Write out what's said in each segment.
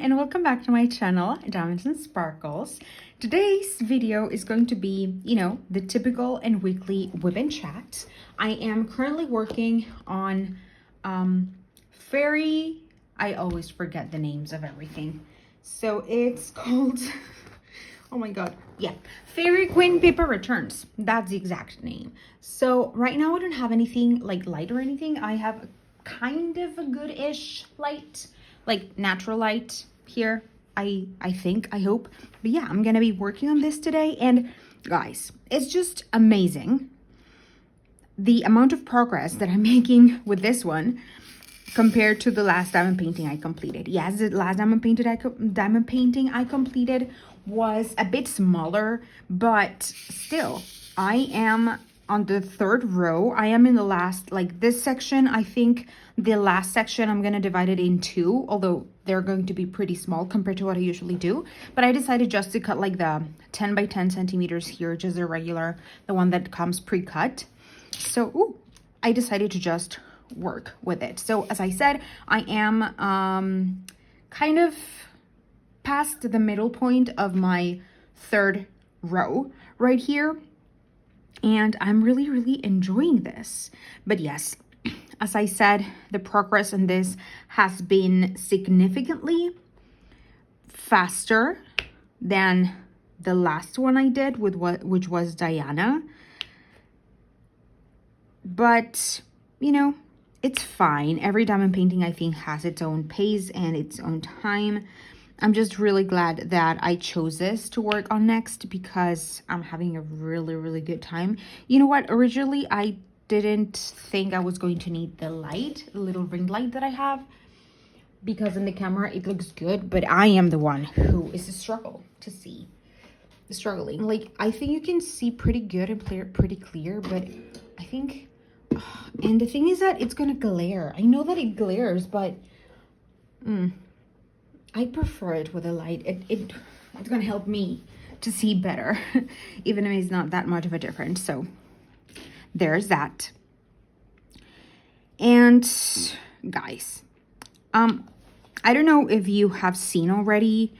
and welcome back to my channel, Diamonds and Sparkles. Today's video is going to be, the typical and weekly WIP and CHAT. I am currently working on Fairy, I always forget the names of everything. So it's called, oh my god, yeah, Fairy Queen Pippa Returns. That's the exact name. So right now I don't have anything like light or anything. I have kind of a good-ish light, like natural light here, I think, I hope. But yeah, I'm gonna be working on this today, and guys, it's just amazing the amount of progress that I'm making with this one compared to the last diamond painting I completed. Yes, the last diamond painting I completed was a bit smaller, but still, I am on the third row. I am in the last, like this section. I think the last section I'm gonna divide it in two, although they're going to be pretty small compared to what I usually do. But I decided just to cut like the 10 by 10 centimeters here, just the regular, the one that comes pre-cut. So I decided to just work with it. So as I said, I am kind of past the middle point of my third row right here. And I'm really enjoying this. But yes, as I said, the progress in this has been significantly faster than the last one I did with which was Diana. But, it's fine. Every diamond painting, I think, has its own pace and its own time. I'm just really glad that I chose this to work on next because I'm having a really good time. You know what? Originally, I didn't think I was going to need the light, the little ring light that I have, because in the camera it looks good, but I am the one who is struggling. Like, I think you can see pretty good and pretty clear, but I think, and the thing is that it's gonna glare. I know that it glares, but I prefer it with a light. It's gonna help me to see better, even if it's not that much of a difference. So there's that. And guys, I don't know if you have seen already.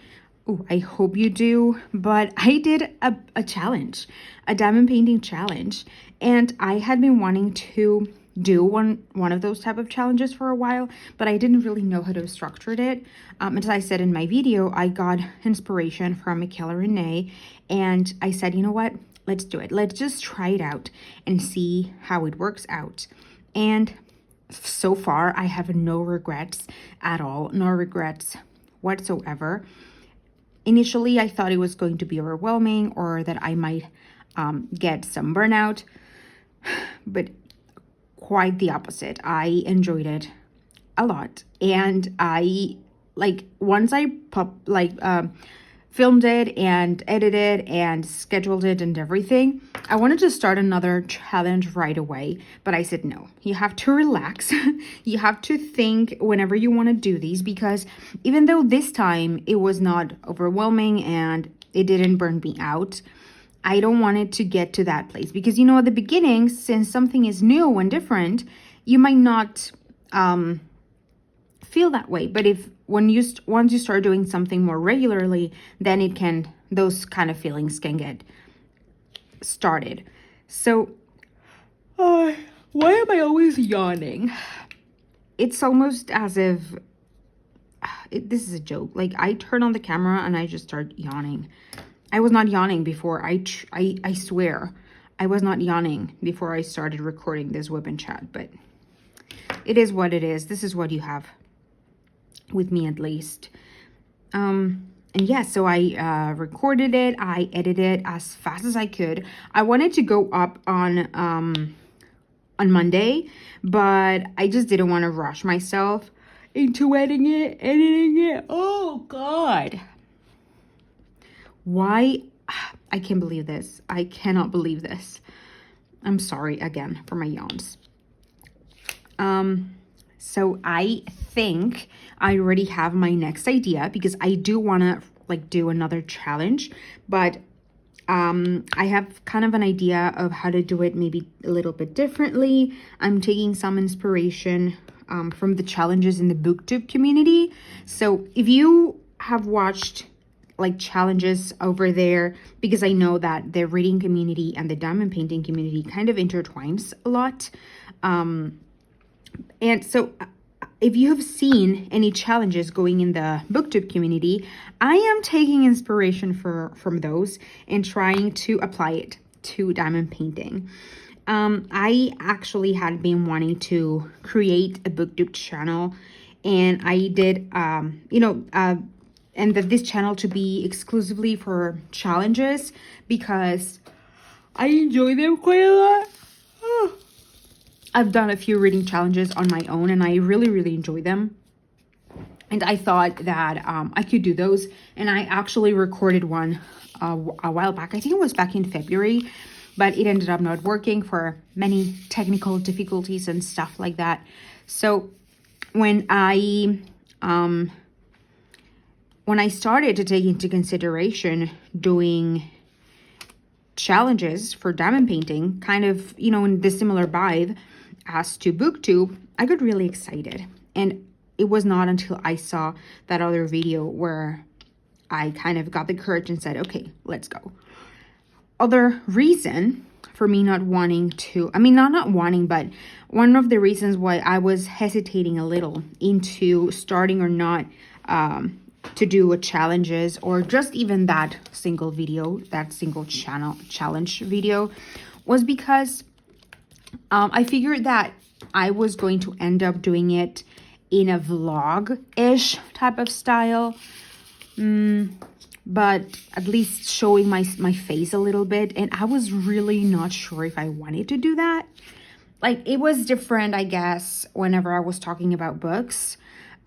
Oh, I hope you do. But I did a challenge, a diamond painting challenge, and I had been wanting to do one of those type of challenges for a while, but I didn't really know how to structure it. As I said in my video, I got inspiration from Michaela Renee, and I said, you know what, let's do it. Let's just try it out and see how it works out. And so far, I have no regrets at all, no regrets whatsoever. Initially, I thought it was going to be overwhelming or that I might get some burnout, but quite the opposite. I enjoyed it a lot, and I once I filmed it and edited and scheduled it and everything, I wanted to start another challenge right away, but I said no. You have to relax. You have to think whenever you want to do these, because even though this time it was not overwhelming and it didn't burn me out, I don't want it to get to that place, because at the beginning, since something is new and different, you might not feel that way. But once you start doing something more regularly, then those kind of feelings can get started. So why am I always yawning? It's almost as if this is a joke. Like, I turn on the camera and I just start yawning. I was not yawning before. I swear I was not yawning before I started recording this WIP and CHAT, but it is what it is. This is what you have with me, at least. And yeah, so I recorded it. I edited it as fast as I could. I wanted to go up on Monday, but I just didn't want to rush myself into editing it. Oh God. Why? I can't believe this. I cannot believe this. I'm sorry again for my yawns. So I think I already have my next idea, because I do want to do another challenge, but I have kind of an idea of how to do it maybe a little bit differently. I'm taking some inspiration from the challenges in the booktube community. So if you have watched like challenges over there because I know that the reading community and the diamond painting community kind of intertwines a lot. And so if you have seen any challenges going in the booktube community, I am taking inspiration from those and trying to apply it to diamond painting. I actually had been wanting to create a booktube channel, and I did, and that this channel to be exclusively for challenges because I enjoy them quite a lot. I've done a few reading challenges on my own, and I really enjoy them. And I thought that I could do those. And I actually recorded one a while back. I think it was back in February, but it ended up not working for many technical difficulties and stuff like that. So when I started to take into consideration doing challenges for diamond painting, kind of, in the similar vibe as to booktube, I got really excited. And it was not until I saw that other video where I kind of got the courage and said, okay, let's go. Other reason for me not wanting to, not wanting, but one of the reasons why I was hesitating a little into starting or not to do a challenges or just even that single video, that single channel challenge video, was because I figured that I was going to end up doing it in a vlog-ish type of style, but at least showing my face a little bit. And I was really not sure if I wanted to do that. Like, it was different, I guess, whenever I was talking about books.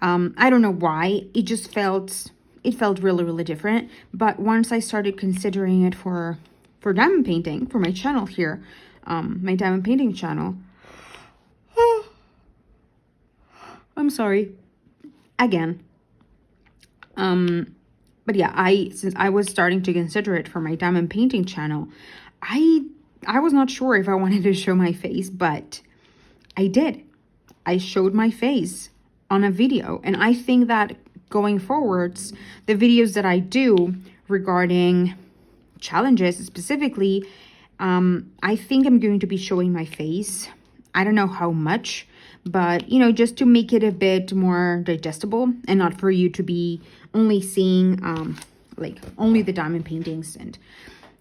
I don't know why. It felt really different. But once I started considering it for diamond painting, for my channel here, my diamond painting channel, I'm sorry, again. But yeah, since I was starting to consider it for my diamond painting channel, I was not sure if I wanted to show my face, but I did. I showed my face on a video. And I think that going forwards, the videos that I do regarding challenges specifically, I think I'm going to be showing my face. I don't know how much, but, just to make it a bit more digestible and not for you to be only seeing, only the diamond paintings. And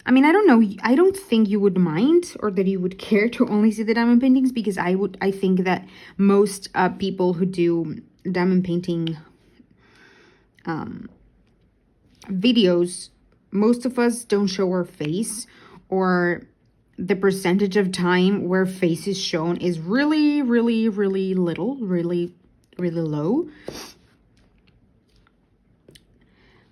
I don't know. I don't think you would mind or that you would care to only see the diamond paintings, because I think that most people who do diamond painting videos, most of us don't show our face, or the percentage of time where face is shown is really little, really low.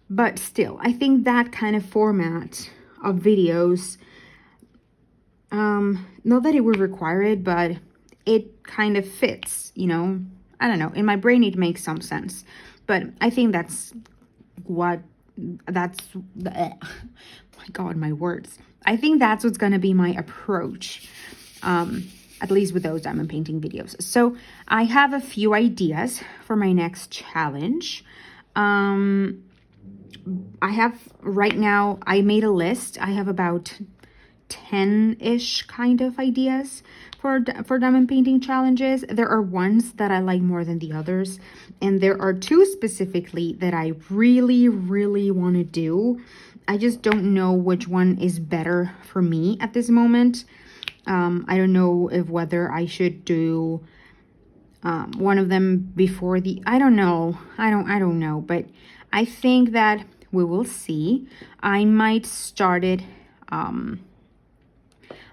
But still, I think that kind of format of videos, not that it would require it, but it kind of fits, I don't know. In my brain, it makes some sense. But I think my God, my words. I think that's what's going to be my approach, at least with those diamond painting videos. So I have a few ideas for my next challenge. I have, right now, I made a list. I have about 10-ish kind of ideas for diamond painting challenges. There are ones that I like more than the others, and there are two specifically that I really want to do. I just don't know which one is better for me at this moment. I don't know whether I should do one of them before the, I don't know, but I think that we will see. I might start it,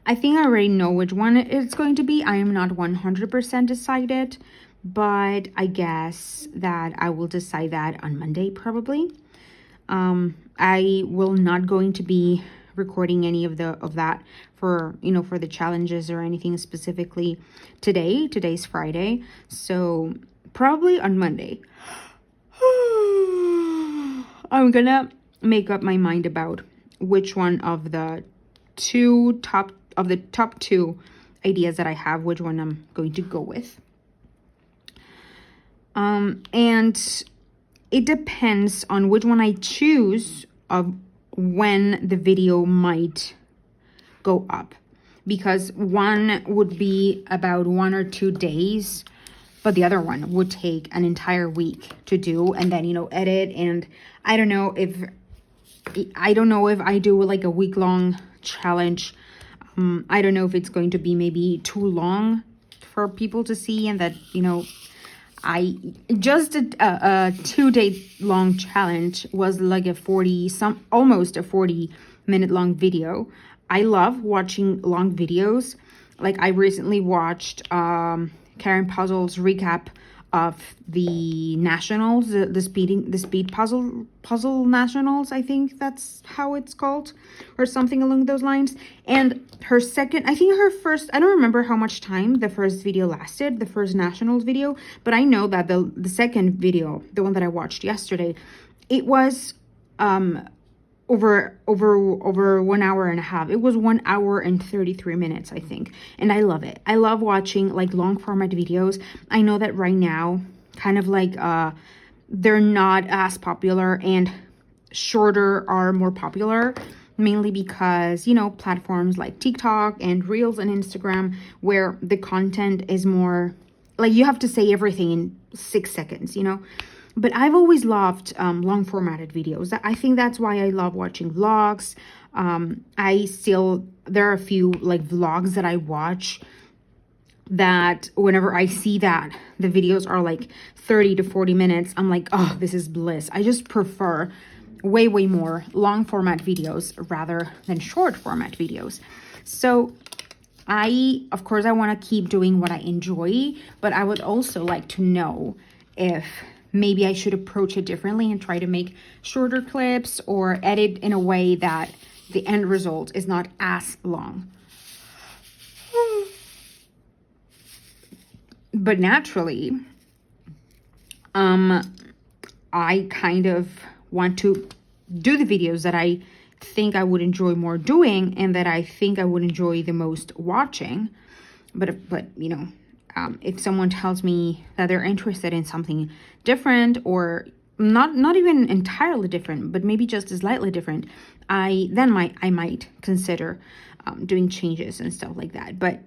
I think I already know which one it's going to be. I am not 100% decided, but I guess that I will decide that on Monday probably. I will not going to be recording any of that for the challenges or anything specifically today. Today's Friday, so probably on Monday. I'm gonna make up my mind about which one of the top two ideas that I have, which one I'm going to go with. And it depends on which one I choose of when the video might go up, because one would be about 1 or 2 days, but the other one would take an entire week to do, and then, you know, edit. And I don't know if I do like a week-long challenge. I don't know if it's going to be maybe too long for people to see, and that, you know, I just a 2-day long challenge was like almost a 40-minute long video. I love watching long videos. Like, I recently watched Karen Puzzle's recap of the nationals, the speed puzzle nationals, I think that's how it's called, or something along those lines. And her first, I don't remember how much time the first video lasted, the first nationals video, but I know that the second video, the one that I watched yesterday, it was over 1 hour and a half. It was 1 hour and 33 minutes, I think. And I love it. I love watching like long format videos. I know that right now, kind of like they're not as popular, and shorter are more popular, mainly because, you know, platforms like TikTok and Reels and Instagram, where the content is more like you have to say everything in 6 seconds, you know. But I've always loved long formatted videos. I think that's why I love watching vlogs. There are a few like vlogs that I watch that whenever I see that the videos are like 30 to 40 minutes, I'm like, oh, this is bliss. I just prefer way more long format videos rather than short format videos. So of course, I want to keep doing what I enjoy, but I would also like to know if maybe I should approach it differently and try to make shorter clips, or edit in a way that the end result is not as long. But naturally, I kind of want to do the videos that I think I would enjoy more doing, and that I think I would enjoy the most watching. But you know, if someone tells me that they're interested in something different, or not even entirely different, but maybe just slightly different, I might consider doing changes and stuff like that. But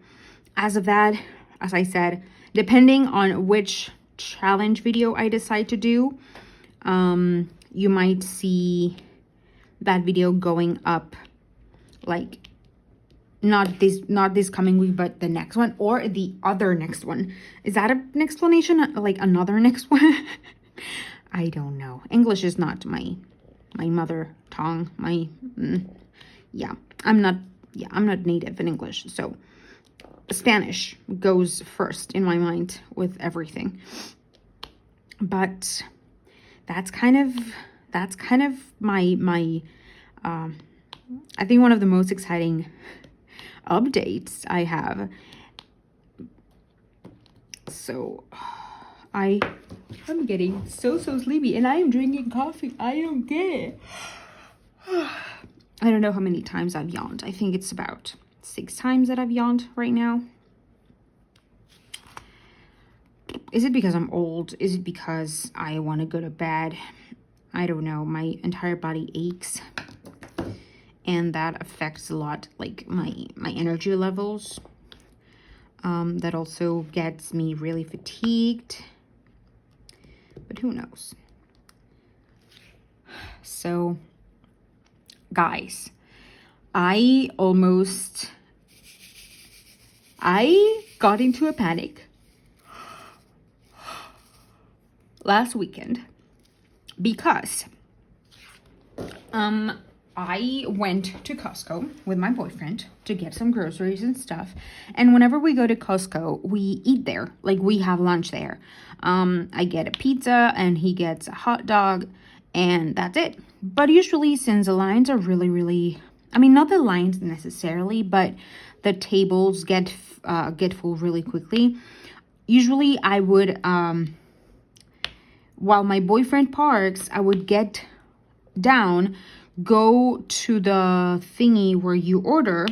as of that, as I said, depending on which challenge video I decide to do, you might see that video going up, like not this coming week, but the next one, or the other next one. Is that an explanation? Like another next one? I don't know. English is not my mother tongue. I'm not native in English, so Spanish goes first in my mind with everything. But that's kind of my I think one of the most exciting updates I have. So I'm getting so sleepy, and I am drinking coffee. I don't get it. I don't know how many times I've yawned. I think it's about 6 times that I've yawned right now. Is it because I'm old? Is it because I want to go to bed? I don't know. My entire body aches, and that affects a lot, like my energy levels. That also gets me really fatigued, but who knows? So guys, I got into a panic last weekend because I went to Costco with my boyfriend to get some groceries and stuff. And whenever we go to Costco, we eat there. Like, we have lunch there. I get a pizza and he gets a hot dog, and that's it. But usually, since the lines are really, I mean, not the lines necessarily, but the tables get full really quickly. Usually I would, while my boyfriend parks, I would get down, go to the thingy where you order,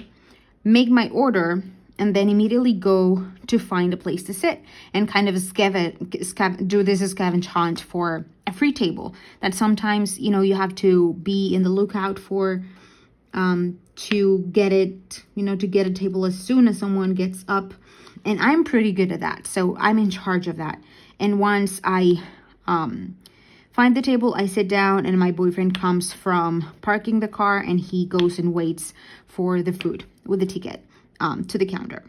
make my order, and then immediately go to find a place to sit and kind of do this scavenge hunt for free table that sometimes, you know, you have to be in the lookout for, to get it, you know, to get a table as soon as someone gets up. And I'm pretty good at that. So I'm in charge of that. And once I find the table, I sit down, and my boyfriend comes from parking the car, and he goes and waits for the food with the ticket to the counter.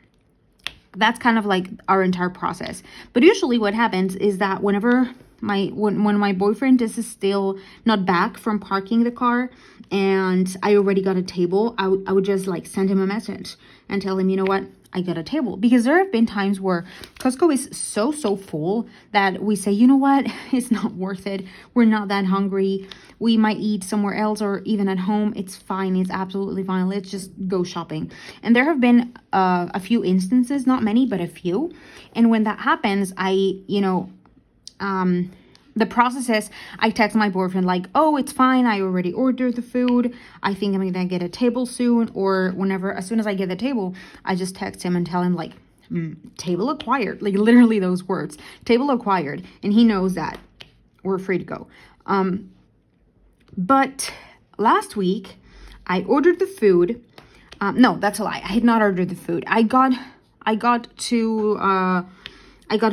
That's kind of like our entire process. But usually what happens is that whenever when my boyfriend is still not back from parking the car and I already got a table, I would just like send him a message and tell him, you know what, I got a table. Because there have been times where Costco is so full that we say, you know what, it's not worth it. We're not that hungry. We might eat somewhere else or even at home. It's fine. It's absolutely fine. Let's just go shopping. And there have been a few instances, not many, but a few. And when that happens, the process is I text my boyfriend like, oh, it's fine. I already ordered the food. I think I'm going to get a table soon. Or whenever, as soon as I get the table, I just text him and tell him like, table acquired. Like literally those words, table acquired. And he knows that we're free to go. But last week I ordered the food. No, that's a lie. I had not ordered the food. I got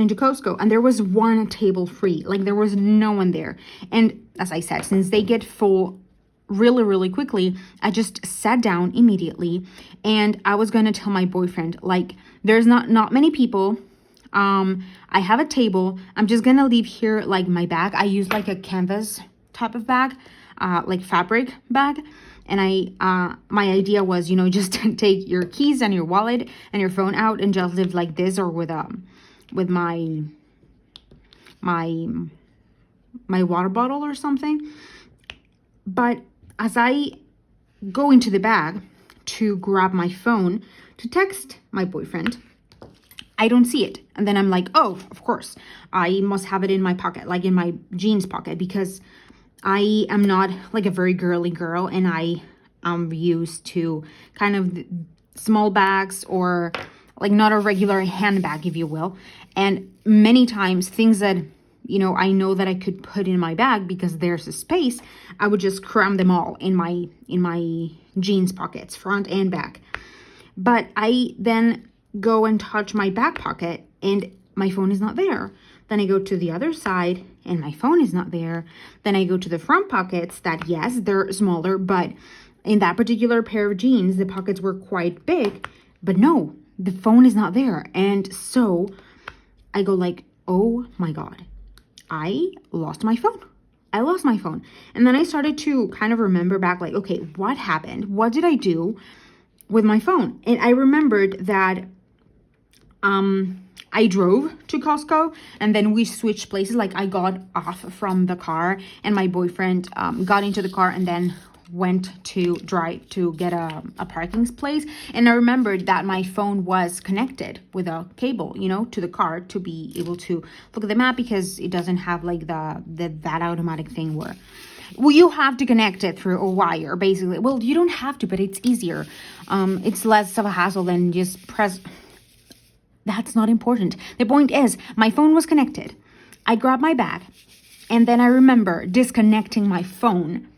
into Costco and there was one table free. Like there was no one there. And as I said, since they get full really quickly, I just sat down immediately and I was going to tell my boyfriend, like, there's not many people. I have a table. I'm just going to leave here like my bag. I use like a canvas type of bag, like fabric bag. And my idea was, you know, just take your keys and your wallet and your phone out and just live like this, or with my water bottle or something. But as I go into the bag to grab my phone to text my boyfriend, I don't see it. And then I'm like, oh, of course, I must have it in my pocket, like in my jeans pocket, because I am not like a very girly girl, and I am used to kind of small bags, or like not a regular handbag, if you will. And many times things that, you know, I know that I could put in my bag because there's a space, I would just cram them all in my jeans pockets, front and back. But I then go and touch my back pocket and my phone is not there. Then I go to the other side and my phone is not there. Then I go to the front pockets that, yes, they're smaller, but in that particular pair of jeans, the pockets were quite big. But no, the phone is not there. And so I go like, oh my God, I lost my phone. I lost my phone. And then I started to kind of remember back, like, okay, what happened? What did I do with my phone? And I remembered that I drove to Costco and then we switched places. Like I got off from the car and my boyfriend got into the car and then went to drive to get a parking place. And I remembered that my phone was connected with a cable, you know, to the car to be able to look at the map, because it doesn't have like that automatic thing where, well, you have to connect it through a wire, basically. Well, you don't have to, but it's easier. It's less of a hassle than just press. That's not important. The point is, my phone was connected. I grabbed my bag, and then I remember disconnecting my phone.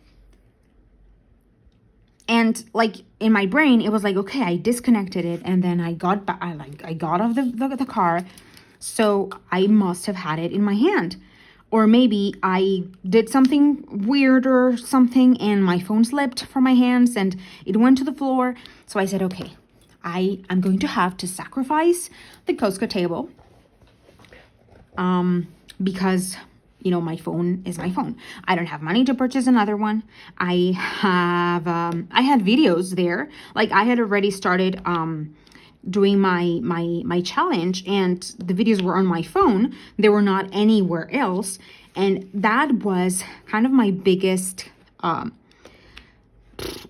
And like in my brain, it was like, okay, I disconnected it, and then I got back. I got off the car, so I must have had it in my hand, or maybe I did something weird or something, and my phone slipped from my hands and it went to the floor. So I said, okay, I'm going to have to sacrifice the Costco table, because, you know, my phone is my phone. I don't have money to purchase another one. I had videos there. Like I had already started doing my challenge, and the videos were on my phone. They were not anywhere else. And that was kind of my biggest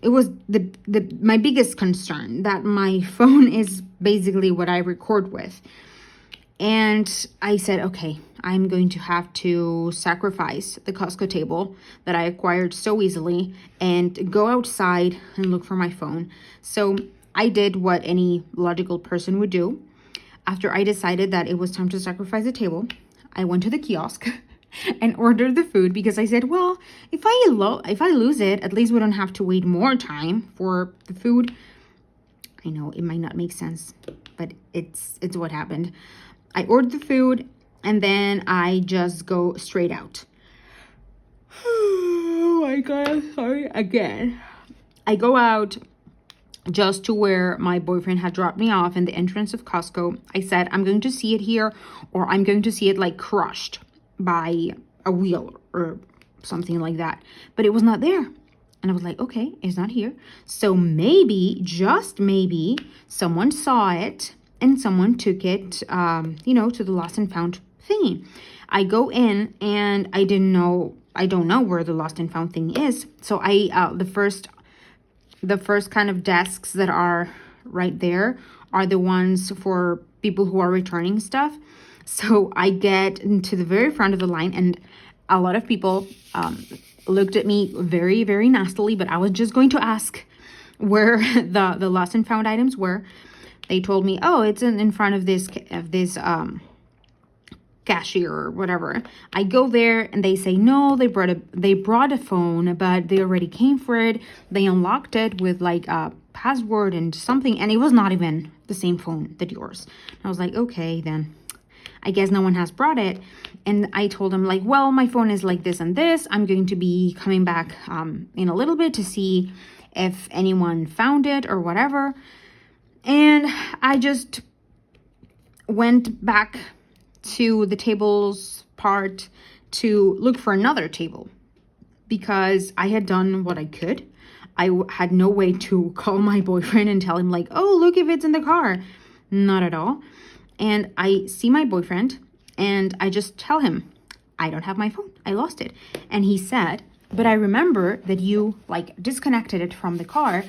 it was my biggest concern, that my phone is basically what I record with. And I said, okay, I'm going to have to sacrifice the Costco table that I acquired so easily and go outside and look for my phone. So I did what any logical person would do. After I decided that it was time to sacrifice the table, I went to the kiosk and ordered the food because I said, well, if I lose it, at least we don't have to wait more time for the food. I know it might not make sense, but it's what happened. I ordered the food and then I just go straight out. Oh my God, sorry again. I go out just to where my boyfriend had dropped me off in the entrance of Costco. I said, I'm going to see it here, or I'm going to see it like crushed by a wheel or something like that. But it was not there. And I was like, okay, it's not here. So maybe, just maybe, someone saw it and someone took it, to the lost and found thingy. I go in and I don't know where the lost and found thing is. So the first kind of desks that are right there are the ones for people who are returning stuff. So I get into the very front of the line, and a lot of people looked at me very, very nastily, but I was just going to ask where the lost and found items were. They told me, oh, it's in front of this cashier or whatever. I go there and they say, no, they brought a phone, but they already came for it. They unlocked it with like a password and something, and it was not even the same phone that yours. I was like, okay, then I guess no one has brought it. And I told them like, well, my phone is like this and this. I'm going to be coming back in a little bit to see if anyone found it or whatever. And I just went back to the tables part to look for another table because I had done what I could. I had no way to call my boyfriend and tell him like, oh, look if it's in the car. Not at all. And I see my boyfriend and I just tell him, I don't have my phone. I lost it. And he said, but I remember that you like disconnected it from the car.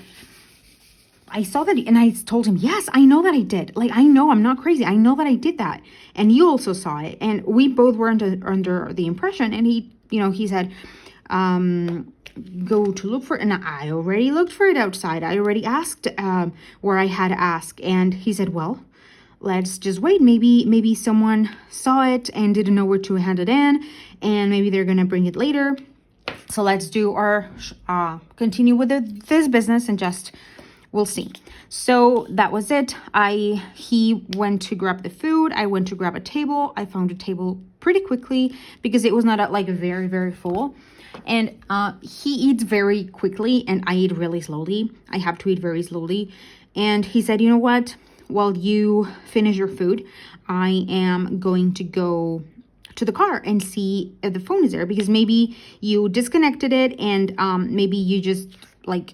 I saw that, and I told him, yes, I know that I did. Like, I know, I'm not crazy. I know that I did that. And you also saw it. And we both were under the impression. And he said, go to look for it. And I already looked for it outside. I already asked where I had to ask. And he said, well, let's just wait. Maybe someone saw it and didn't know where to hand it in. And maybe they're going to bring it later. So let's do our, continue with this business and just... we'll see. So that was it. He went to grab the food. I went to grab a table. I found a table pretty quickly because it was not like very, very full. And he eats very quickly and I eat really slowly. I have to eat very slowly. And he said, you know what? While you finish your food, I am going to go to the car and see if the phone is there, because maybe you disconnected it and maybe you just like...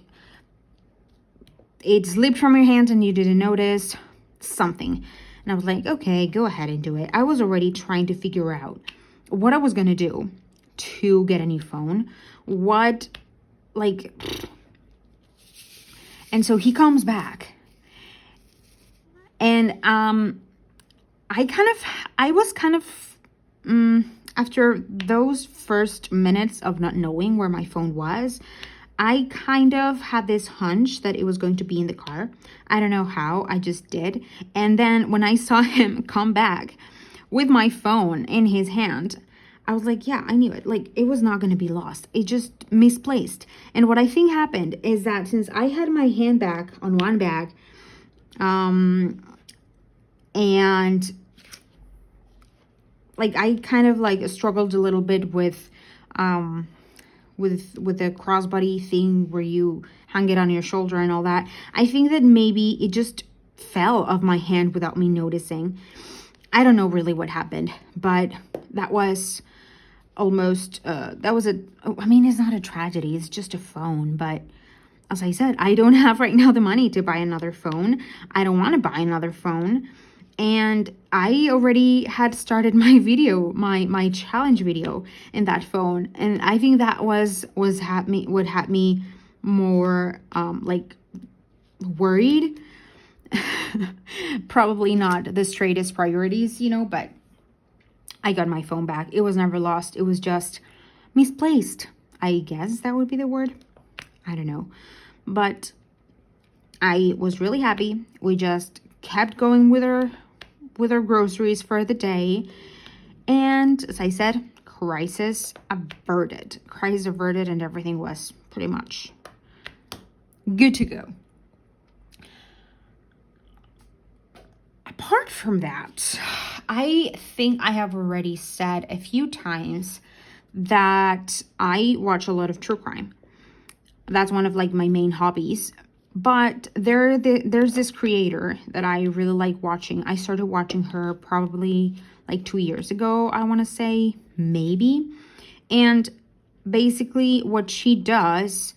it slipped from your hands and you didn't notice something. And I was like, okay, go ahead and do it. I was already trying to figure out what I was going to do to get a new phone. And so he comes back. And I was kind of, after those first minutes of not knowing where my phone was, I kind of had this hunch that it was going to be in the car. I don't know how, I just did. And then when I saw him come back with my phone in his hand, I was like, yeah, I knew it. Like, it was not going to be lost. It just misplaced. And what I think happened is that since I had my hand back on one bag, and like I kind of like struggled a little bit with the crossbody thing where you hang it on your shoulder and all that. I think that maybe it just fell off my hand without me noticing. I don't know really what happened, but that was almost, it's not a tragedy. It's just a phone. But as I said, I don't have right now the money to buy another phone. I don't want to buy another phone. And I already had started my video, my challenge video in that phone. And I think that what had me more worried. Probably not the straightest priorities, but I got my phone back. It was never lost. It was just misplaced. I guess that would be the word. I don't know. But I was really happy. We just kept going with our groceries for the day, and as I said, crisis averted. Crisis averted, and everything was pretty much good to go. Apart from that, I think I have already said a few times that I watch a lot of true crime. That's one of like my main hobbies. But there's this creator that I really like watching. I started watching her probably like 2 years ago, I want to say, maybe. And basically what she does,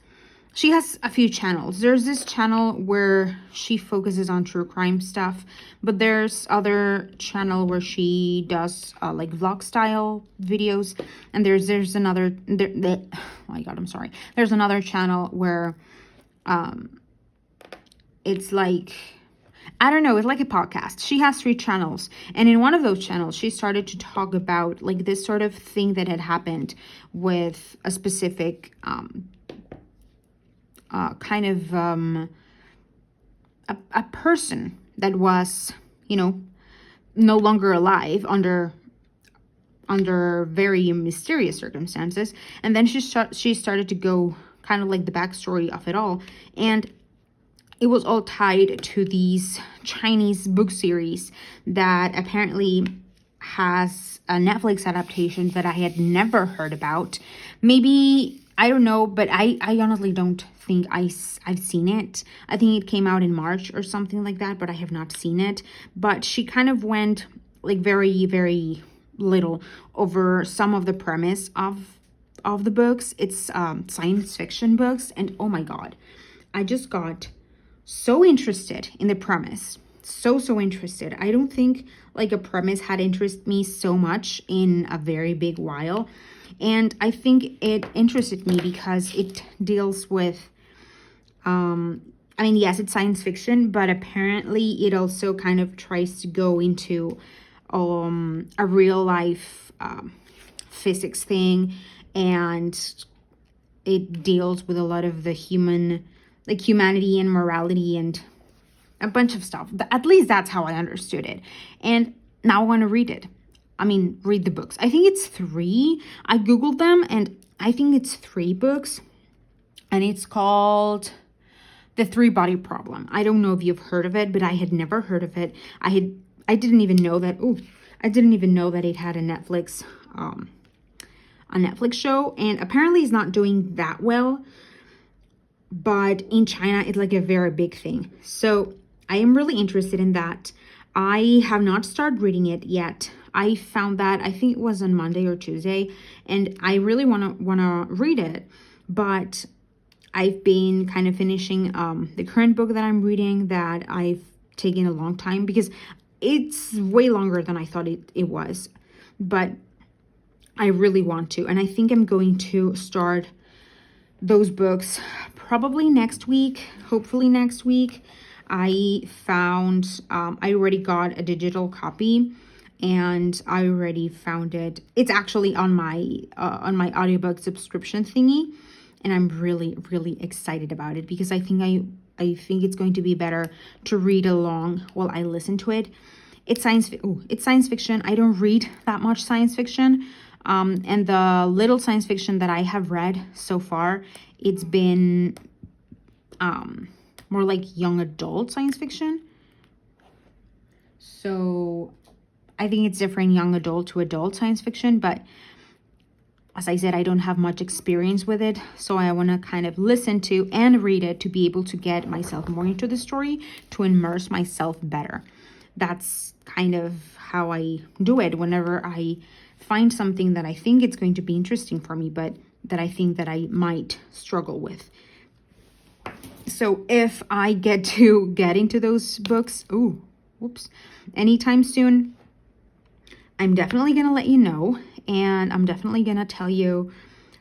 she has a few channels. There's this channel where she focuses on true crime stuff, but there's other channel where she does like vlog style videos, and there's another oh my god, I'm sorry. There's another channel where it's like, I don't know, it's like a podcast. She has 3 channels, and in one of those channels she started to talk about like this sort of thing that had happened with a specific kind of a person that was, you know, no longer alive under very mysterious circumstances. And then she started to go kind of like the backstory of it all, and it was all tied to these Chinese book series that apparently has a Netflix adaptation that I had never heard about. Maybe, I don't know, but I honestly don't think I've seen it. I think it came out in March or something like that, but I have not seen it. But she kind of went like very, very little over some of the premise of the books. It's science fiction books, and oh my god, I just got so interested in the premise. So interested. I don't think like a premise had interested me so much in a very big while. And I think it interested me because it deals with, I mean, yes, it's science fiction, but apparently it also kind of tries to go into a real life physics thing, and it deals with a lot of the humanity and morality and a bunch of stuff. At least that's how I understood it. And now I want to read it. I mean, read the books. I think it's 3. I Googled them, and I think it's 3 books. And it's called The 3-Body Problem. I don't know if you've heard of it, but I had never heard of it. I didn't even know that, it had a Netflix show. And apparently it's not doing that well. But in China, it's like a very big thing. So I am really interested in that. I have not started reading it yet. I found that, I think it was on Monday or Tuesday, and I really wanna read it. But I've been kind of finishing the current book that I'm reading that I've taken a long time, because it's way longer than I thought it was. But I really want to, and I think I'm going to start those books probably next week, hopefully next week. I found, I already got a digital copy, and I already found it. It's actually on my audiobook subscription thingy, and I'm really, really excited about it, because I think it's going to be better to read along while I listen to it. It's science fiction. I don't read that much science fiction. And the little science fiction that I have read so far, it's been more like young adult science fiction. So I think it's different, young adult to adult science fiction. But as I said, I don't have much experience with it. So I want to kind of listen to and read it to be able to get myself more into the story, to immerse myself better. That's kind of how I do it whenever I find something that I think it's going to be interesting for me, but that I think that I might struggle with. So if I get into those books, anytime soon, I'm definitely going to let you know, and I'm definitely going to tell you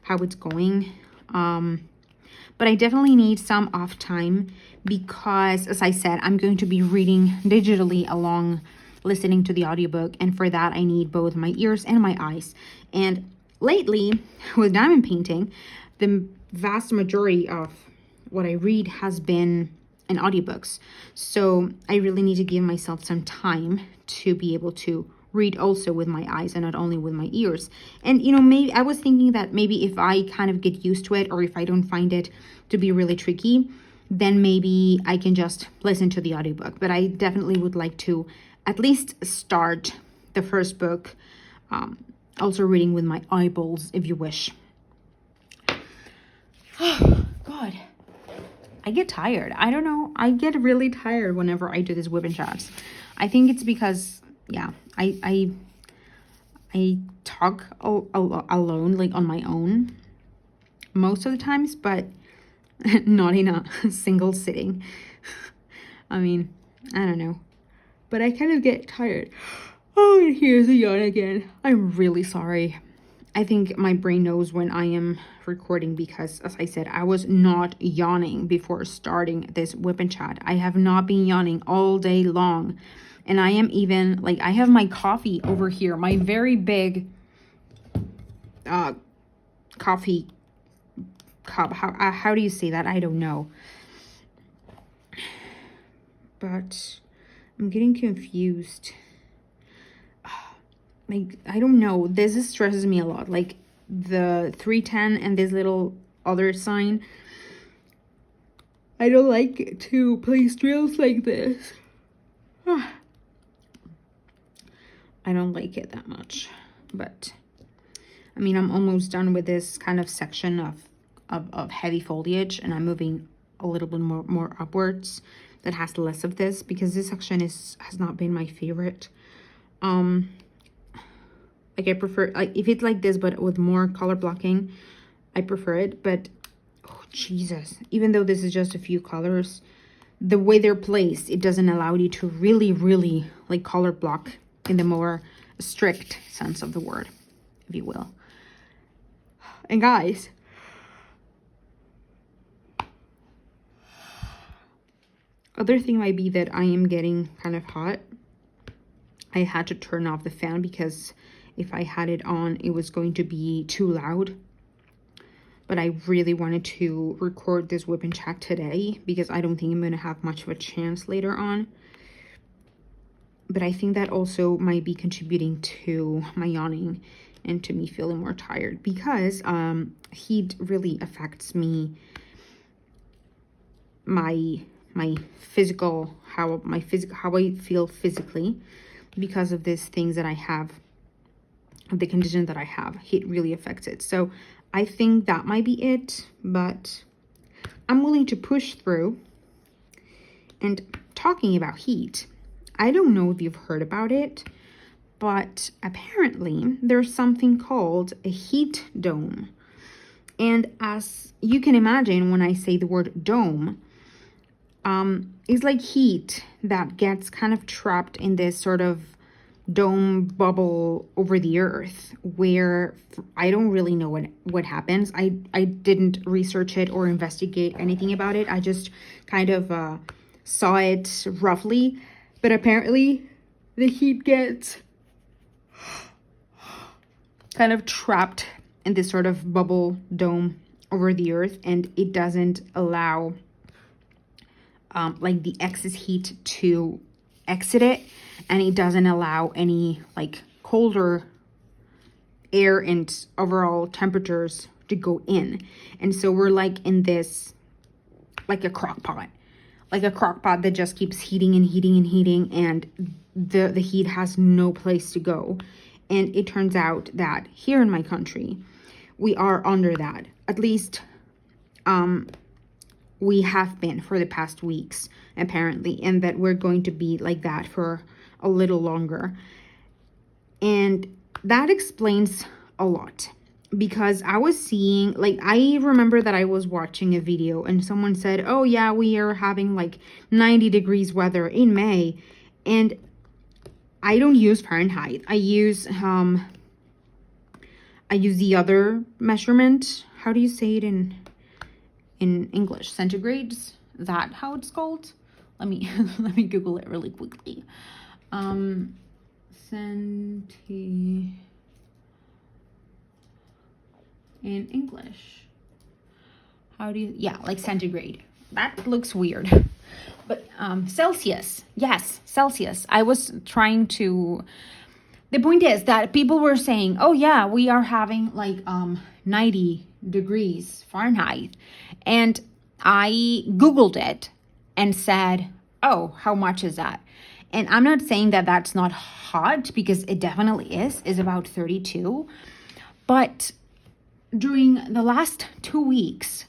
how it's going. But I definitely need some off time, because, as I said, I'm going to be reading digitally along listening to the audiobook, and for that I need both my ears and my eyes. And lately, with diamond painting, the vast majority of what I read has been in audiobooks. So I really need to give myself some time to be able to read also with my eyes and not only with my ears. And, you know, maybe I was thinking that maybe if I kind of get used to it, or if I don't find it to be really tricky, then maybe I can just listen to the audiobook. But I definitely would like to at least start the first book, also reading with my eyeballs, if you wish. Oh, God. I get tired. I don't know. I get really tired whenever I do this WIP and chats. I think it's because, yeah, I talk alone, like on my own, most of the times, but not in a single sitting. I mean, I don't know. But I kind of get tired. Oh, and here's a yawn again. I'm really sorry. I think my brain knows when I am recording because, as I said, I was not yawning before starting this WIP and chat. I have not been yawning all day long. And I am even, like, I have my coffee over here, my very big coffee cup. How do you say that? I don't know. But I'm getting confused. Like, I don't know. This stresses me a lot. Like, the 310 and this little other sign. I don't like to place drills like this. I don't like it that much. But, I mean, I'm almost done with this kind of section of heavy foliage. And I'm moving a little bit more upwards that has less of this. Because this section has not been my favorite. Like, I prefer, like, if it's like this, but with more color blocking, I prefer it. But, oh, Jesus. Even though this is just a few colors, the way they're placed, it doesn't allow you to really, really, like, color block in the more strict sense of the word, if you will. And guys, other thing might be that I am getting kind of hot. I had to turn off the fan because if I had it on, it was going to be too loud. But I really wanted to record this WIP and chat today because I don't think I'm going to have much of a chance later on. But I think that also might be contributing to my yawning and to me feeling more tired because heat really affects me, my physical, how I feel physically because of these things that I have. The condition that I have, heat really affects it. So I think that might be it, but I'm willing to push through. And talking about heat, I don't know if you've heard about it, but apparently there's something called a heat dome. And as you can imagine, when I say the word dome, it's like heat that gets kind of trapped in this sort of dome bubble over the earth, where I don't really know what happens. I didn't research it or investigate anything about it. I just kind of saw it roughly, but apparently the heat gets kind of trapped in this sort of bubble dome over the earth, and it doesn't allow like the excess heat to exit it, and it doesn't allow any like colder air and overall temperatures to go in. And so we're like in this, like a crock pot that just keeps heating and heating and heating, and the heat has no place to go. And it turns out that here in my country, we are under that. At least we have been for the past weeks, apparently, and that we're going to be like that for a little longer. And that explains a lot, because I was seeing, like, I remember that I was watching a video and someone said, oh yeah, we are having like 90 degrees weather in May. And I don't use Fahrenheit. I use the other measurement. How do you say it in English? Centigrades? Is that how it's called? Let me Google it really quickly. In English, how do you, yeah, like centigrade. That looks weird. but Celsius. Yes, Celsius. I was trying to. The point is that people were saying, "Oh yeah, we are having like 90 degrees Fahrenheit," and I googled it and said, "Oh, how much is that?" And I'm not saying that that's not hot, because it definitely is. It's about 32, but during the last 2 weeks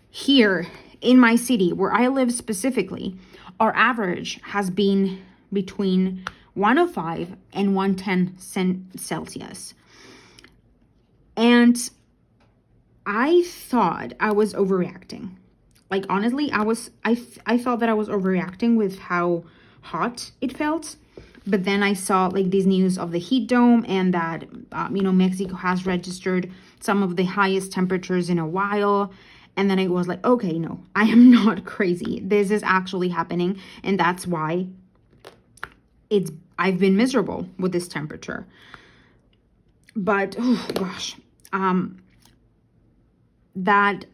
here in my city where I live specifically, our average has been between 105 and 110 Celsius. And I thought I was overreacting. Like, honestly, I felt that I was overreacting with how hot it felt. But then I saw like these news of the heat dome, and that, Mexico has registered some of the highest temperatures in a while. And then it was like, okay, no, I am not crazy. This is actually happening. And that's why I've been miserable with this temperature. But, oh gosh, that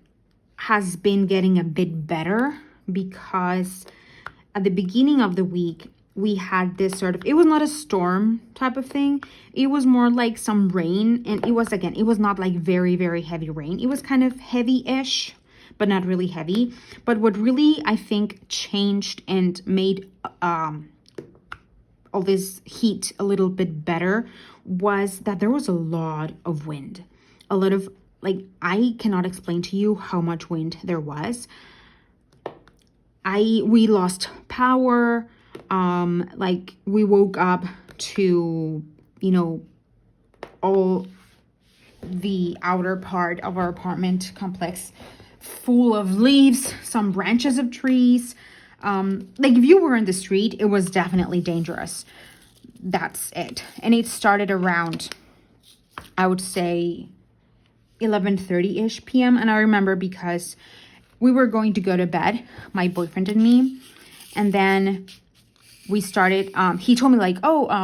has been getting a bit better, because at the beginning of the week, we had this sort of, it was not a storm type of thing. It was more like some rain. And it was not like very, very heavy rain. It was kind of heavy-ish, but not really heavy. But what really, I think, changed and made all this heat a little bit better was that there was a lot of wind. A lot of, like, I cannot explain to you how much wind there was. We lost power. Like, we woke up to, all the outer part of our apartment complex full of leaves, some branches of trees. Like, if you were in the street, it was definitely dangerous. That's it. And it started around, I would say, 11:30-ish p.m. And I remember because we were going to go to bed, my boyfriend and me, and then we started, he told me like,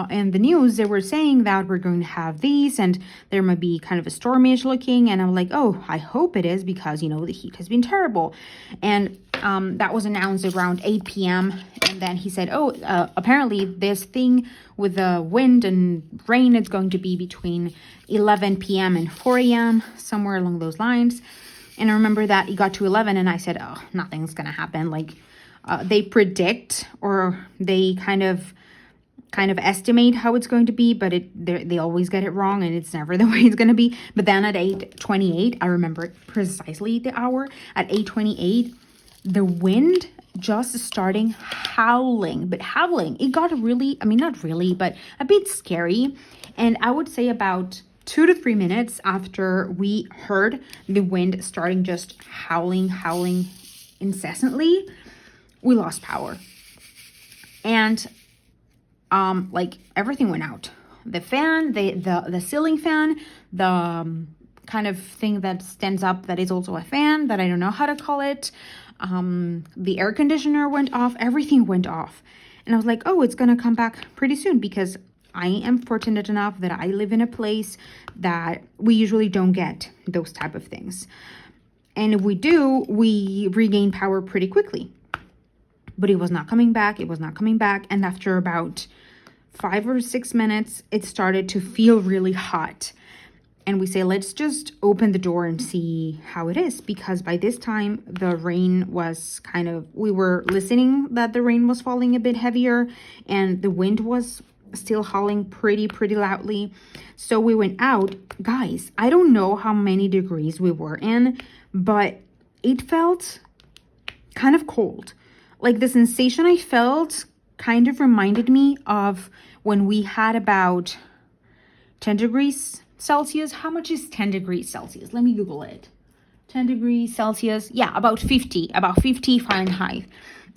in the news, they were saying that we're going to have these, and there might be kind of a stormish looking. And I'm like, oh, I hope it is, because, the heat has been terrible. And that was announced around 8 p.m. And then he said, apparently this thing with the wind and rain, it's going to be between 11 p.m. and 4 a.m., somewhere along those lines. And I remember that it got to 11, and I said, oh, nothing's going to happen. Like, they predict, or they kind of estimate how it's going to be, but they always get it wrong, and it's never the way it's going to be. But then at 8:28, I remember precisely the hour, at 8:28, the wind just starting howling. It got really, not really, but a bit scary. And I would say about 2 to 3 minutes after we heard the wind starting just howling incessantly, we lost power. And like, everything went out. The fan, the ceiling fan, the kind of thing that stands up that is also a fan, that I don't know how to call it. The air conditioner went off. Everything went off. And I was like, oh, it's going to come back pretty soon, because I am fortunate enough that I live in a place that we usually don't get those type of things. And if we do, we regain power pretty quickly. But it was not coming back. And after about 5 or 6 minutes, it started to feel really hot. And we say, let's just open the door and see how it is. Because by this time, the rain was we were listening that the rain was falling a bit heavier. And the wind was still howling pretty loudly. So we went out. Guys, I don't know how many degrees we were in, but it felt kind of cold. Like, the sensation I felt kind of reminded me of when we had about 10 degrees Celsius. How much is 10 degrees Celsius? Let me Google it. 10 degrees Celsius. Yeah, about 50 Fahrenheit.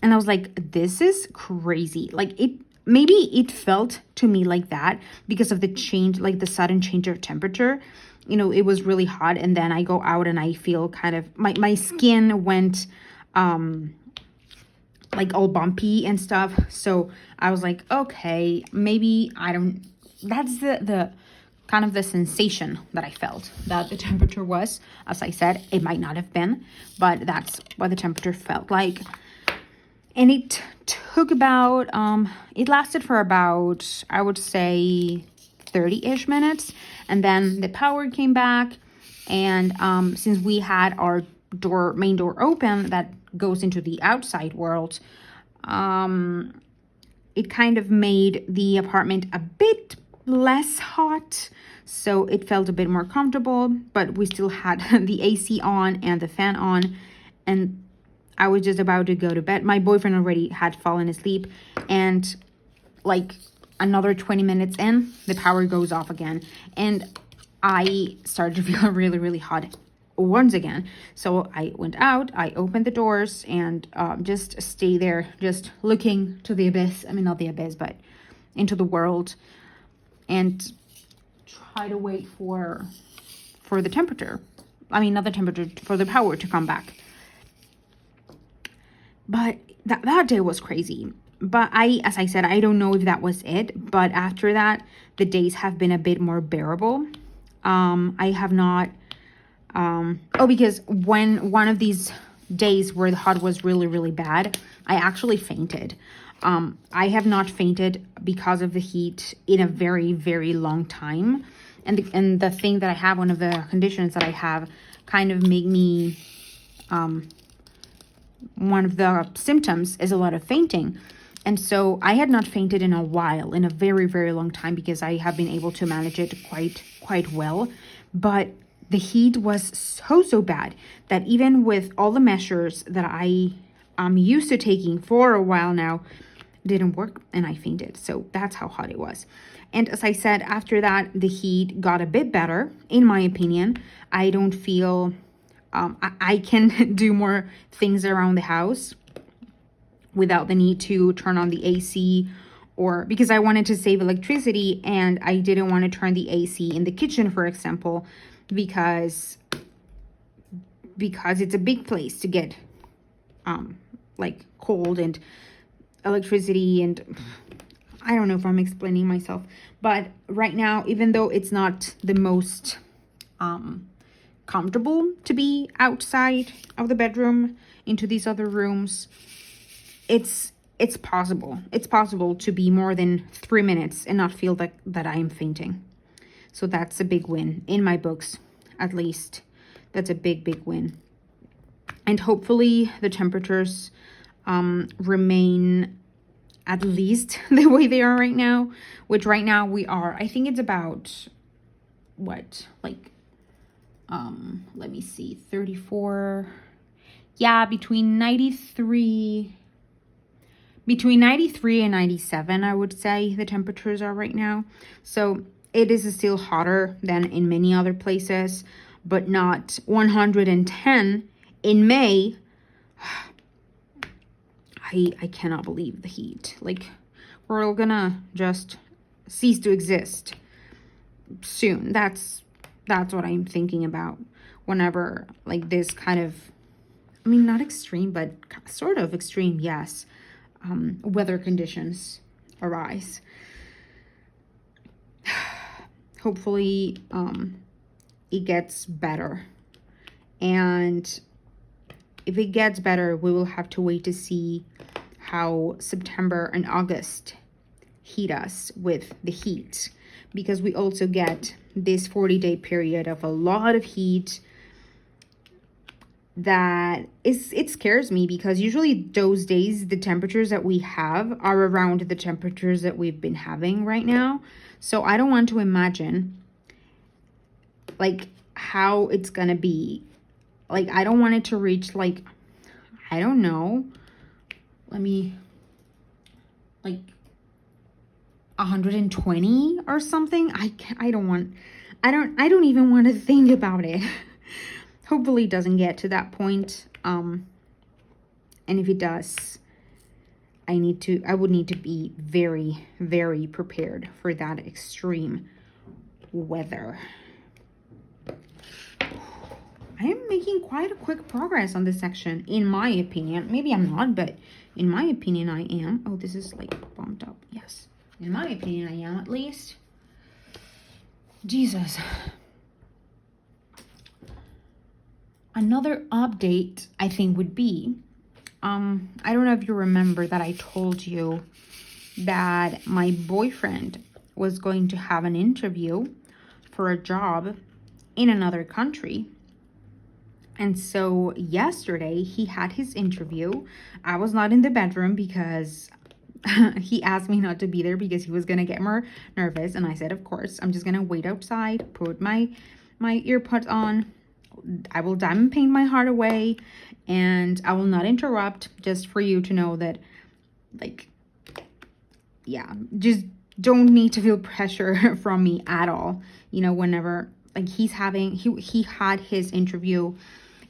And I was like, this is crazy. Like, maybe it felt to me like that because of the change, like the sudden change of temperature. It was really hot, and then I go out and I feel kind of, my skin went, like, all bumpy and stuff. So I was like, okay, maybe that's the kind of the sensation that I felt that the temperature was. As I said, it might not have been, but that's what the temperature felt like. And it took about, it lasted for about, I would say, 30-ish minutes. And then the power came back. And since we had our main door open that goes into the outside world, it kind of made the apartment a bit less hot, so it felt a bit more comfortable, but we still had the AC on and the fan on, and I was just about to go to bed. My boyfriend already had fallen asleep, and like another 20 minutes in, the power goes off again, and I started to feel really, really hot once again. So I went out, I opened the doors, and just stay there, just looking to the abyss. I mean, not the abyss, but into the world, and try to wait for the temperature. I mean, not the temperature, for the power to come back. But that day was crazy. But as I said, I don't know if that was it. But after that, the days have been a bit more bearable. I have not, because when one of these days where the hot was really, really bad, I actually fainted. I have not fainted because of the heat in a very, very long time. And the thing that I have, one of the conditions that I have, kind of make me, one of the symptoms is a lot of fainting. And so I had not fainted in a while, in a very, very long time, because I have been able to manage it quite well. But the heat was so bad that even with all the measures that I am used to taking for a while now, didn't work, and I fainted. So that's how hot it was. And as I said, after that, the heat got a bit better, in my opinion. I don't feel, I can do more things around the house without the need to turn on the AC, or because I wanted to save electricity and I didn't want to turn the AC in the kitchen, for example, because it's a big place to get like cold and electricity, and I don't know if I'm explaining myself, but right now, even though it's not the most comfortable to be outside of the bedroom into these other rooms, it's possible. It's possible to be more than 3 minutes and not feel that I am fainting. So that's a big win in my books, at least. That's a big win. And hopefully the temperatures remain at least the way they are right now, which right now we are, I think it's about what, like, let me see, 34, yeah, between 93 and 97, I would say the temperatures are right now. So it is still hotter than in many other places, but not 110 in May. I cannot believe the heat. Like, we're all gonna just cease to exist soon. That's what I'm thinking about whenever, like, this kind of, I mean, not extreme, but sort of extreme, yes, weather conditions arise. Hopefully it gets better, and if it gets better, we will have to wait to see how September and August hit us with the heat, because we also get this 40-day period of a lot of heat that it scares me, because usually those days the temperatures that we have are around the temperatures that we've been having right now. So I don't want to imagine like how it's gonna be. Like, I don't want it to reach, like, I don't know, let me, like 120 or something. I don't even want to think about it. Hopefully it doesn't get to that point. And if it does, I would need to be very, very prepared for that extreme weather. I am making quite a quick progress on this section, in my opinion. Maybe I'm not, but in my opinion, I am. Oh, this is like bumped up. Yes. In my opinion, I am, at least. Jesus. Another update, I think, would be I don't know if you remember that I told you that my boyfriend was going to have an interview for a job in another country. And so yesterday he had his interview. I was not in the bedroom because he asked me not to be there because he was gonna get more nervous, and I said, of course, I'm just gonna wait outside, put my earpods on. I will diamond paint my heart away, and I will not interrupt, just for you to know that, like, yeah, just don't need to feel pressure from me at all. You know, whenever, like, he had his interview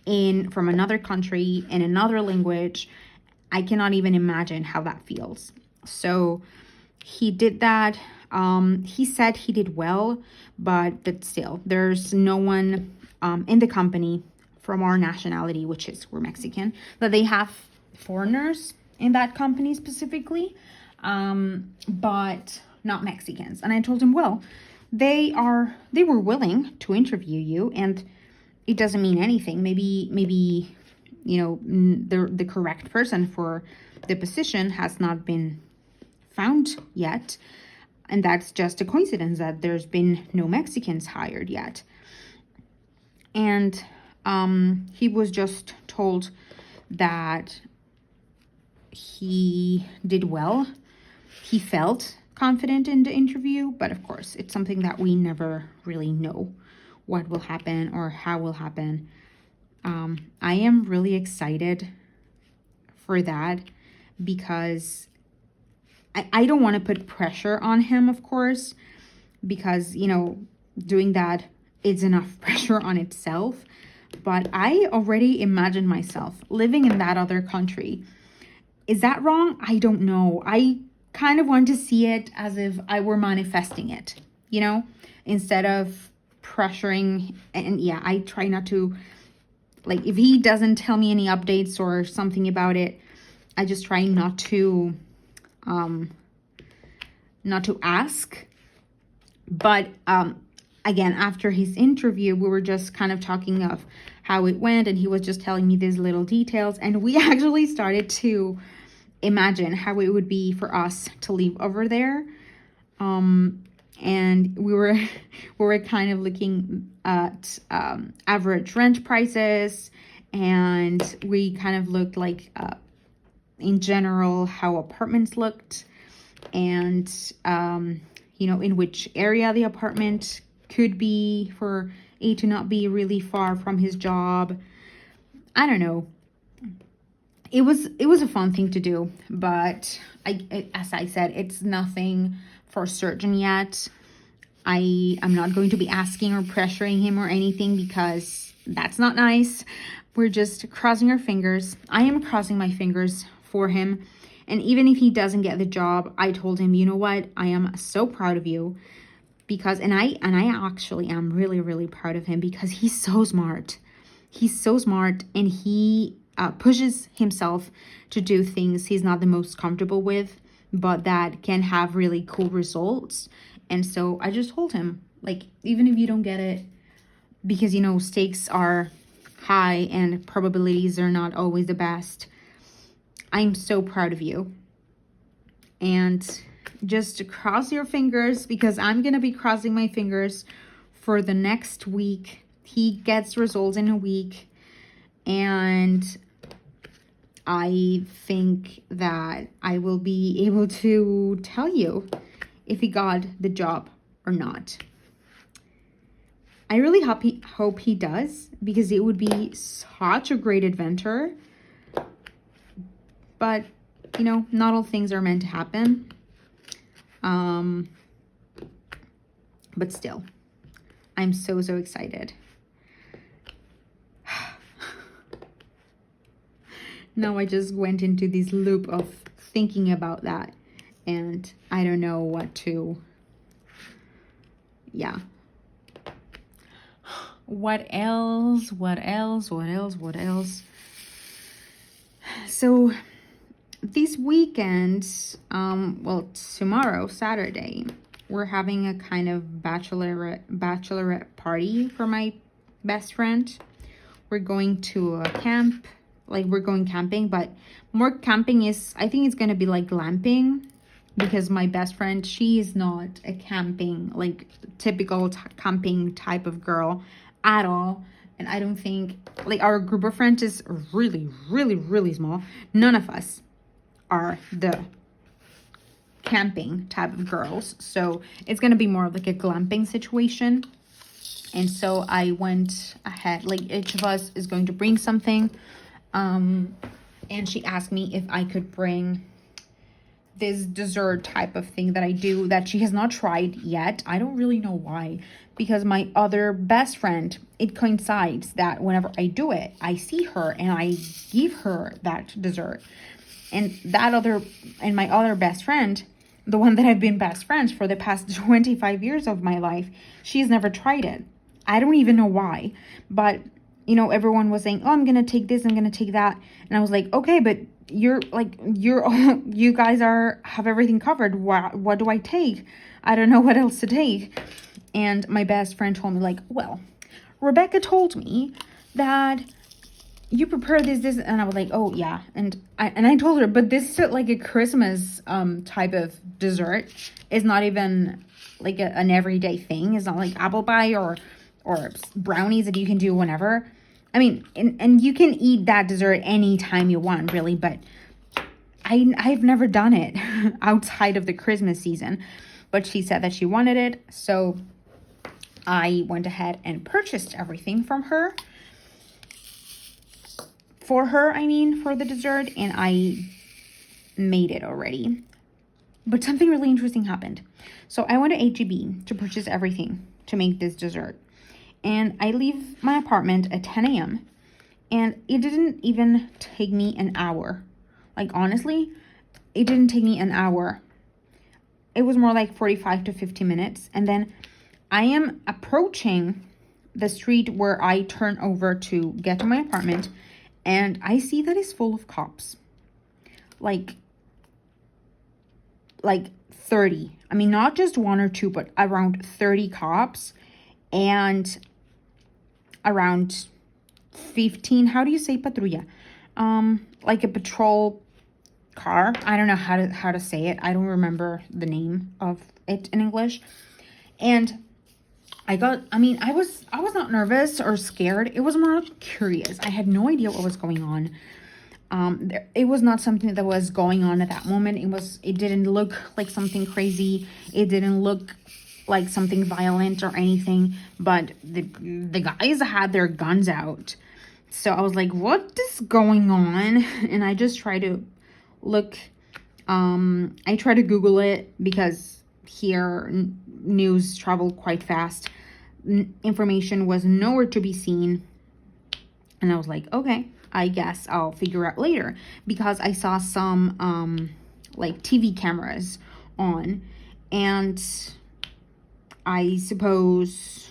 from another country in another language. I cannot even imagine how that feels. So he did that. He said he did well, but still, there's no one in the company from our nationality, which is we're Mexican, that they have foreigners in that company specifically, but not Mexicans. And I told him, well, they were willing to interview you, and it doesn't mean anything. Maybe you know, the correct person for the position has not been found yet, and that's just a coincidence that there's been no Mexicans hired yet. And he was just told that he did well. He felt confident in the interview, but of course, it's something that we never really know what will happen or how will happen. I am really excited for that because I don't want to put pressure on him, of course, because, you know, doing that is enough pressure on itself. But I already imagine myself living in that other country. Is that wrong? I don't know. I kind of want to see it as if I were manifesting it, you know, instead of pressuring. And yeah, I try not to, like, if he doesn't tell me any updates or something about it, I just try not to ask. But again, after his interview, we were just kind of talking of how it went, and he was just telling me these little details, and we actually started to imagine how it would be for us to live over there. And we were kind of looking at average rent prices, and we kind of looked like in general how apartments looked, and you know, in which area the apartment could be for A to not be really far from his job. I don't know. It was a fun thing to do, but as I said, it's nothing for certain yet. I'm not going to be asking or pressuring him or anything because that's not nice. We're just crossing our fingers. I am crossing my fingers for him. And even if he doesn't get the job, I told him, you know what? I am so proud of you because, and I actually am really, really proud of him because he's so smart. He's so smart, and he pushes himself to do things he's not the most comfortable with, but that can have really cool results. And so I just told him, like, even if you don't get it, because, you know, stakes are high and probabilities are not always the best, I'm so proud of you. And just cross your fingers, because I'm going to be crossing my fingers for the next week. He gets results in a week, and I think that I will be able to tell you if he got the job or not. I really hope he does, because it would be such a great adventure. But, you know, not all things are meant to happen. But still, I'm so excited. Now I just went into this loop of thinking about that, and I don't know what to, yeah. What else? So this weekend, well, tomorrow, Saturday, we're having a kind of bachelorette party for my best friend. We're going to a camp, like we're going camping, but more camping is, I think it's gonna be like glamping, because my best friend, she is not a camping, like typical camping type of girl at all. And I don't think, like, our group of friends is really, really, really small. None of us are the camping type of girls. So it's going to be more of like a glamping situation. And so I went ahead, like each of us is going to bring something. And she asked me if I could bring this dessert type of thing that I do that she has not tried yet. I don't really know why, because my other best friend, it coincides that whenever I do it, I see her and I give her that dessert. And my other best friend, the one that I've been best friends for the past 25 years of my life, she's never tried it. I don't even know why, but you know, everyone was saying, oh, I'm gonna take this, I'm gonna take that, and I was like, okay, but you guys have everything covered. What do I take? I don't know what else to take. And my best friend told me, like, well, Rebecca told me that you prepare this, and I was like, oh yeah. And I told her, but this is like a Christmas type of dessert. It's not even like an everyday thing. It's not like apple pie or brownies that you can do whenever. I mean, and you can eat that dessert anytime you want, really, but I've never done it outside of the Christmas season. But she said that she wanted it, so I went ahead and purchased everything from her. For her, I mean, for the dessert, and I made it already. But something really interesting happened. So I went to H-E-B to purchase everything to make this dessert. And I leave my apartment at 10 a.m. And it didn't even take me an hour. Like, honestly, it didn't take me an hour. It was more like 45 to 50 minutes. And then I am approaching the street where I turn over to get to my apartment. And I see that it's full of cops. Like 30. I mean, not just one or two, but around 30 cops. And around 15, how do you say patrulla? Like a patrol car. I don't know how to say it. I don't remember the name of it in English. And I was not nervous or scared. It was more curious. I had no idea what was going on. It was not something that was going on at that moment. It didn't look like something crazy. It didn't look like something violent or anything, but the guys had their guns out. So I was like, what is going on? And I just tried to look, I tried to Google it, because here news traveled quite fast. Information was nowhere to be seen. And I was like, okay, I guess I'll figure out later, because I saw some like TV cameras on, and I suppose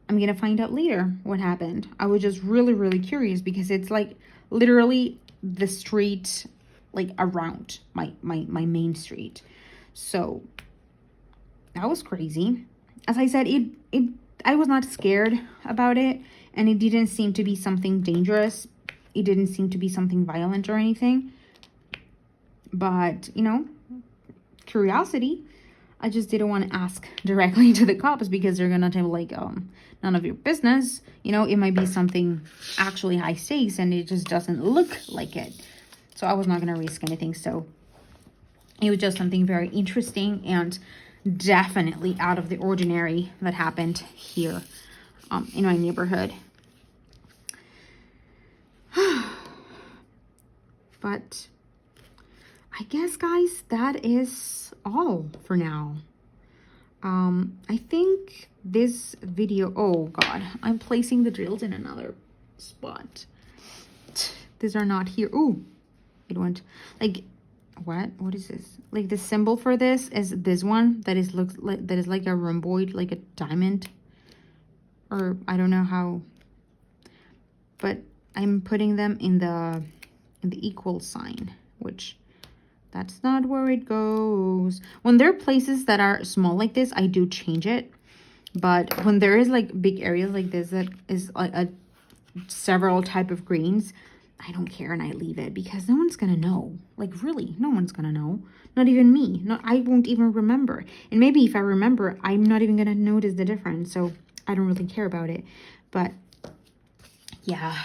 I'm gonna find out later what happened. I was just really, really curious, because it's like literally the street, like around my main street. So that was crazy. As I said, I was not scared about it, and it didn't seem to be something dangerous. It didn't seem to be something violent or anything. But, you know, curiosity. I just didn't want to ask directly to the cops, because they're gonna tell, like, none of your business. You know, it might be something actually high stakes, and it just doesn't look like it. So I was not gonna risk anything. So it was just something very interesting and definitely out of the ordinary that happened here in my neighborhood. But I guess, guys, that is all for now. I think this video, oh god, I'm placing the drills in another spot. These are not here. Ooh, it went like, what is this? Like, the symbol for this is this one that is like a rhomboid, like a diamond, or I don't know how, but I'm putting them in the equal sign, which that's not where it goes. When there are places that are small like this, I do change it. But when there is like big areas like this that is a several type of greens, I don't care and I leave it because no one's gonna know. Like really, no one's gonna know. Not even me. I won't even remember. And maybe if I remember, I'm not even gonna notice the difference. So I don't really care about it. But yeah,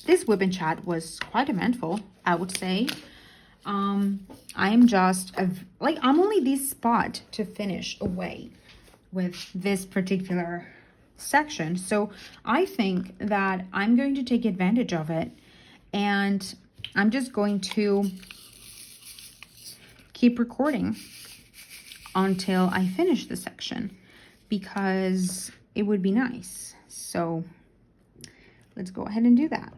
this WIP and CHAT was quite eventful, I would say. I'm just I'm only this spot to finish away with this particular section. So I think that I'm going to take advantage of it, and I'm just going to keep recording until I finish the section because it would be nice. So let's go ahead and do that.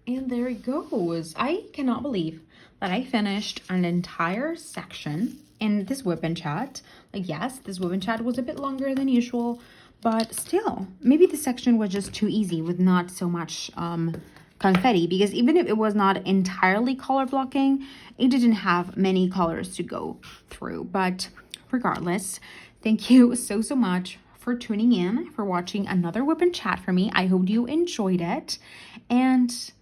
And there it goes. I cannot believe that I finished an entire section in this WIP and CHAT. Like, yes, this WIP and CHAT was a bit longer than usual, but still, maybe the section was just too easy with not so much confetti, because even if it was not entirely color blocking, it didn't have many colors to go through. But regardless, thank you so much for tuning in, for watching another WIP and CHAT for me. I hope you enjoyed it, and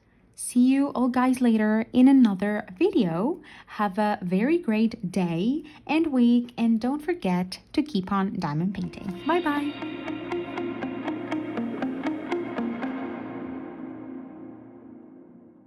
see you all guys later in another video. Have a very great day and week, and don't forget to keep on diamond painting. Bye bye.